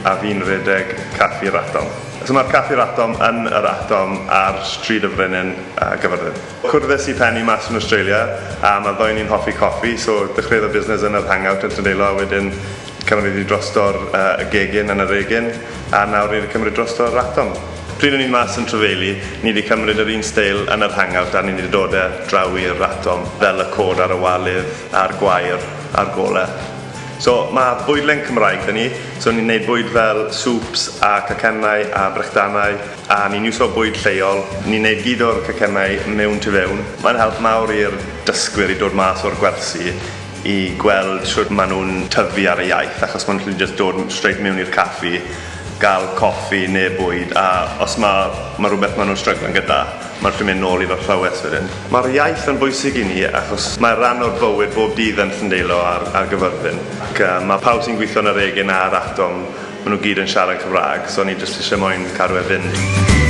a fi'n redeg Caffi'r atom. So mae'r Caffi'r atom yn yr atom ar stryd y Frenin Caerfyrddin. Cwrddais I penni mas yn Australia a mae ddoi ni'n hoffi coffi, so dechreuodd y busnes yn yr hangout yn Tyndeilo a wedyn cymryd I drosto'r gegin yn yr egin a nawr ni'n cymryd drosto'r atom. Pryd o'n i'n mas yn trefeili, ni wedi cymryd yr un steil yn yr hangout a ni wedi dod draw i'r atom fel y cod ar y walydd, a'r gwair, a'r golau. So mae bwydlen Cymraeg dyn ni, so ni'n neud bwyd fel swps a cacennau a brechdannau a ni'n iwso bwyd lleol. Ni'n neud gyd o'r cacennau mewn tu fewn. Mae'n help mawr i'r dysgwyr I dod mas o'r gwersi I gweld sut maen nhw'n tyfu ar y iaith, achos maen nhw'n just dod straight mewn i'r caffi, gael coffi neu bwyd, a os mae rhywbeth maen nhw'n stryglan gyda, mae'n ffyn mynd nôl i'r athrawes wedyn. Mae'r iaith yn bwysig I ni, achos mae rhan o'r bywyd bob dydd yn Llandeilo ar Caerfyrddin. Mae pawb sy'n gweithio yn yr egin a'r atom, maen nhw gyd yn siarad Cymraeg, so ni jyst eisiau moyn cadw e fynd.